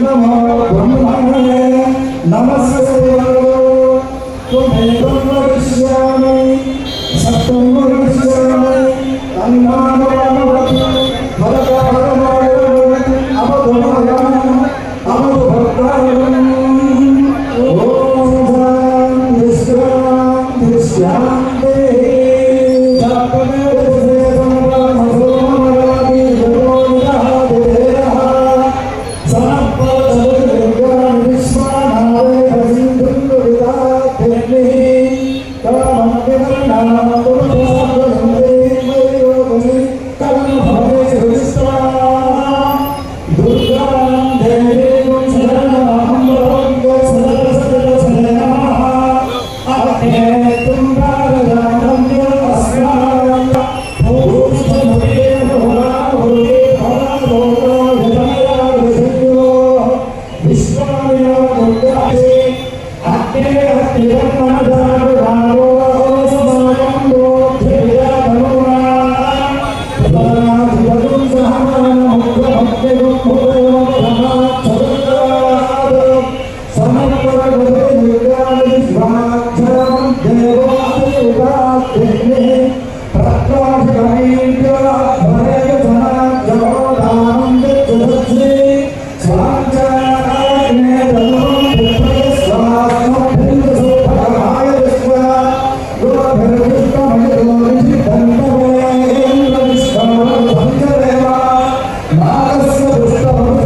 नमो ब्रह्मणे नमस्ते त्वमेव वदिष्यामि सत्यं वदिष्यामि तन्नामवति भरतारमाय अवधमाय अवधभक्ताय Master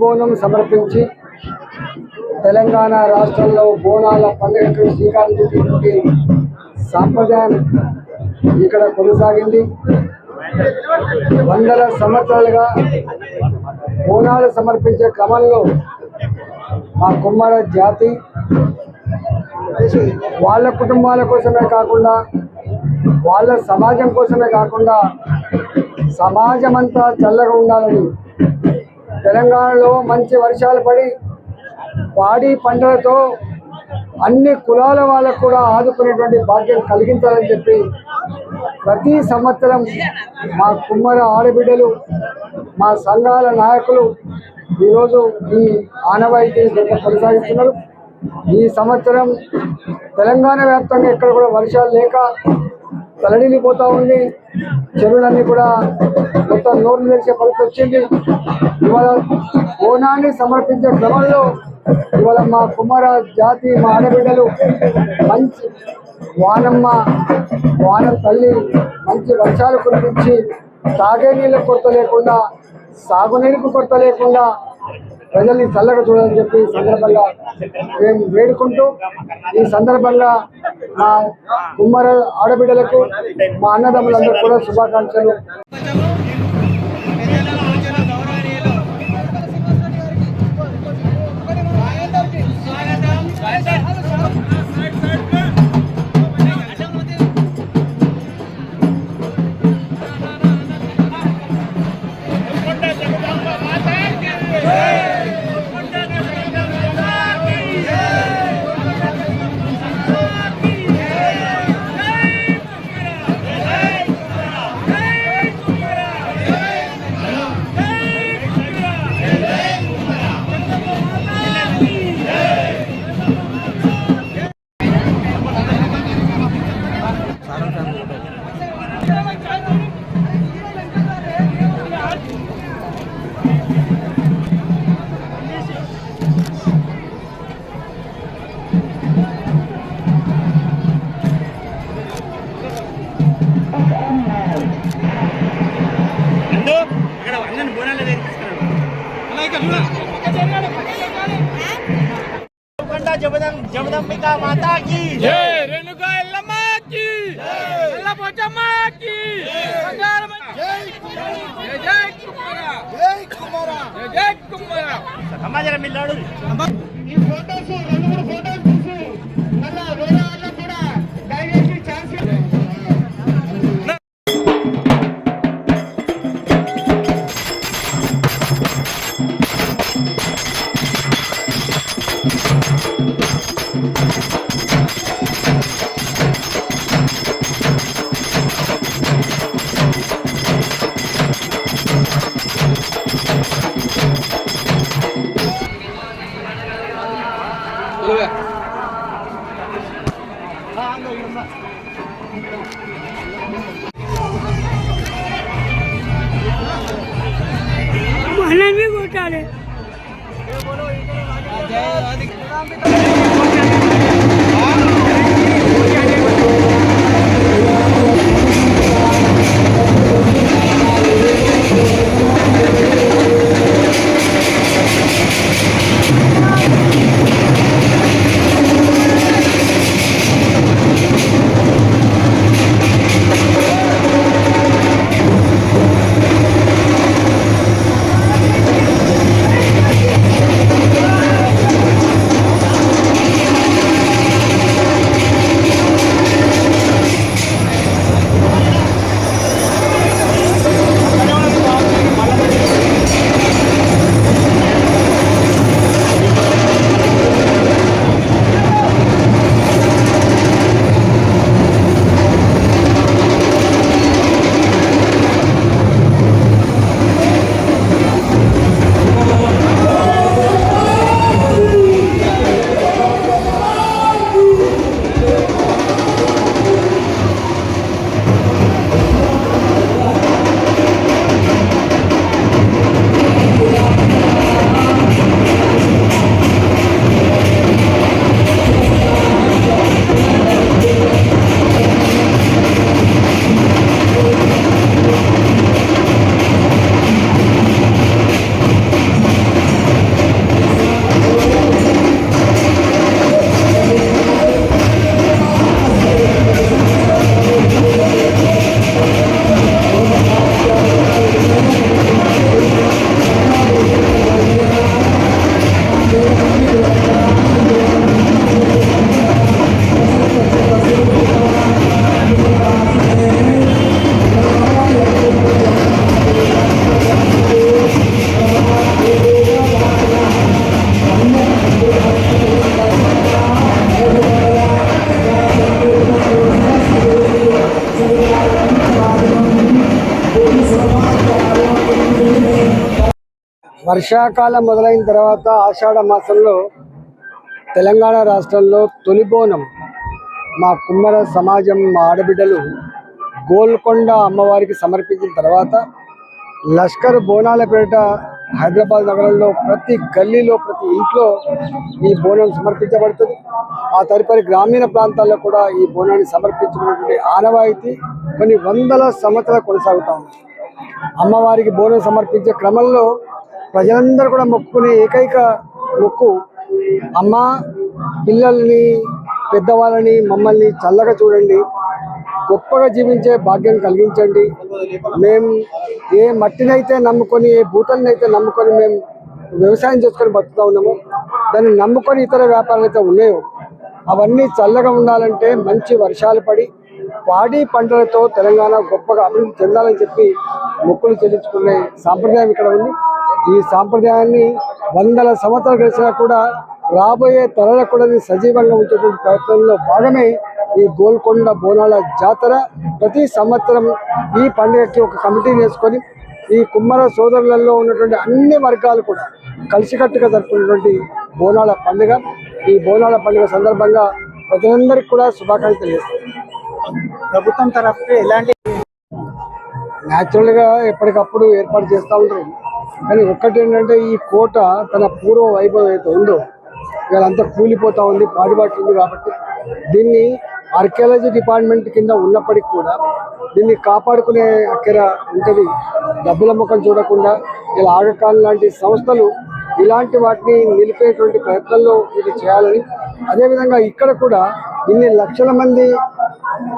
బోనం సమర్పించి తెలంగాణ రాష్ట్రంలో బోనాల పండుగకు శ్రీకారం చుట్టినటువంటి సాంప్రదాయం ఇక్కడ కొనసాగింది. వందల సంవత్సరాలుగా బోనాలు సమర్పించే క్రమంలో మా కుమ్మర జాతి వాళ్ళ కుటుంబాల కోసమే కాకుండా వాళ్ళ సమాజం కోసమే కాకుండా సమాజం అంతా చల్లగా ఉండాలని, తెలంగాణలో మంచి వర్షాలు పడి పాడి పంటలతో అన్ని కులాల వాళ్ళకు కూడా ఆదుకునేటువంటి భాగ్యం కలిగించాలని చెప్పి ప్రతి సంవత్సరం మా కుమ్మర ఆడబిడ్డలు, మా సంఘాల నాయకులు ఈరోజు ఈ ఆనవాయితీ కొనసాగిస్తున్నారు. ఈ సంవత్సరం తెలంగాణ వ్యాప్తంగా ఎక్కడ కూడా వర్షాలు లేక తలడిల్లిపోతూ ఉంది. చెరువులన్నీ కూడా మొత్తం నోరు తెరిచే పరిస్థితి వచ్చింది. ఇవాళ బోనాన్ని సమర్పించే క్రమంలో ఇవాళ మా కుమ్మర జాతి, మా ఆడబిడ్డలు మంచి వానం తల్లి మంచి వర్షాలు కురిపించి తాగే నీళ్ళ కొరత లేకుండా, సాగునీరుకు కొరత లేకుండా ప్రజల్ని చల్లగా చూడాలని చెప్పి ఈ సందర్భంగా మేము వేడుకుంటూ, ఈ సందర్భంగా మా కుమ్మర ఆడబిడ్డలకు, మా అన్నదమ్ములందరూ కూడా శుభాకాంక్షలు. जगदंबिका माता की जय, रेणुका एल्लम्मा की जय, एल्लपोचम्मा की जय, जय जय कुमारा, जय कुमारा, जय जय कुमारा. अम्मा जरा मिलाडू ఈ ఫోటోస్ 2-3 ఫోటోస్ తీసి మళ్ళా వేరే వాళ్ళకి కూడా దయచేసి ఛాన్స్ भी घोटाले వర్షాకాలం మొదలైన తర్వాత ఆషాఢ మాసంలో తెలంగాణ రాష్ట్రంలో తొలి బోనం మా కుమ్మర సమాజం మా ఆడబిడ్డలు గోల్కొండ అమ్మవారికి సమర్పించిన తర్వాత లష్కర్ బోనాలపేట హైదరాబాద్ నగరంలో ప్రతి గల్లీలో ప్రతి ఇంట్లో ఈ బోనం సమర్పించబడుతుంది. ఆ తదుపరి గ్రామీణ ప్రాంతాల్లో కూడా ఈ బోనాన్ని సమర్పించినటువంటి ఆనవాయితీ కొన్ని వందల సంవత్సరాలు కొనసాగుతా ఉంది. అమ్మవారికి బోనం సమర్పించే క్రమంలో ప్రజలందరూ కూడా మొక్కుకునే ఏకైక మొక్కు, అమ్మ పిల్లల్ని పెద్దవాళ్ళని మమ్మల్ని చల్లగా చూడండి, గొప్పగా జీవించే భాగ్యం కలిగించండి. మేము ఏ మట్టినైతే నమ్ముకొని ఏ భూతాన్ని నమ్ముకొని మేము వ్యవసాయం చేసుకొని బతుకుతూ ఉన్నామో, దాన్ని నమ్ముకొని ఇతర వ్యాపారాలు అయితే ఉన్నాయో అవన్నీ చల్లగా ఉండాలంటే మంచి వర్షాలు పడి పాడి పంటలతో తెలంగాణ గొప్పగా అభివృద్ధి చెందాలని చెప్పి మొక్కులు చెల్లించుకునే సాంప్రదాయం ఇక్కడ ఉంది. ఈ సాంప్రదాయాన్ని వందల సంవత్సరాలు గడిచినా కూడా రాబోయే తరాలకు కూడా సజీవంగా ఉంచేటువంటి ప్రయత్నంలో భాగమే ఈ గోల్కొండ బోనాల జాతర. ప్రతి సంవత్సరం ఈ పండుగకి ఒక కమిటీని వేసుకొని ఈ కుమ్మర సోదరులలో ఉన్నటువంటి అన్ని వర్గాలు కూడా కలిసికట్టుగా జరుపుకునేటువంటి బోనాల పండుగ. ఈ బోనాల పండుగ సందర్భంగా ప్రజలందరికీ కూడా శుభాకాంక్షలు చేస్తారు. ప్రభుత్వం తరఫు ఎలాంటి న్యాచురల్గా ఎప్పటికప్పుడు ఏర్పాటు చేస్తూ ఉంటారు. కానీ ఒక్కటి ఏంటంటే ఈ కోట తన పూర్వ వైభవం అయితే ఉందో ఇవాళంతా కూలిపోతూ ఉంది, పాడుబాటుంది. కాబట్టి దీన్ని ఆర్కియాలజీ డిపార్ట్మెంట్ కింద ఉన్నప్పటికీ కూడా దీన్ని కాపాడుకునే అక్కర ఉంటుంది. డబ్బుల ముఖం చూడకుండా ఇలా ఆగకాన్ లాంటి సంస్థలు ఇలాంటి వాటిని నిలిపేటువంటి ప్రయత్నంలో ఇది చేయాలని, అదేవిధంగా ఇక్కడ కూడా ఇన్ని లక్షల మంది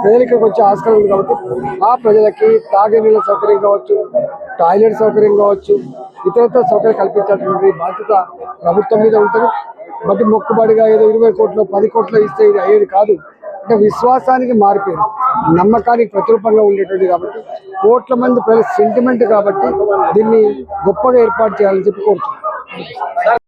ప్రజలు ఇక్కడికి వచ్చే ఆస్కారం ఉంది. కాబట్టి ఆ ప్రజలకి తాగే నీళ్ళ సౌకర్యం కావచ్చు, టాయిలెట్ సౌకర్యం కావచ్చు, ఇతరత్ర సౌకర్యం కల్పించాల్సినటువంటి బాధ్యత ప్రభుత్వం మీద ఉంటుంది. బట్ మొక్కుబడిగా ఏదో 20 కోట్లు 10 కోట్లు ఇస్తే ఇది అయ్యేది కాదు. అంటే విశ్వాసానికి మారిపోయింది, నమ్మకానికి ప్రతిరూపంగా ఉండేటువంటి. కాబట్టి కోట్ల మంది ప్రజల సెంటిమెంట్ కాబట్టి దీన్ని గొప్పగా ఏర్పాటు చేయాలని చెప్పి కోరుతున్నాను.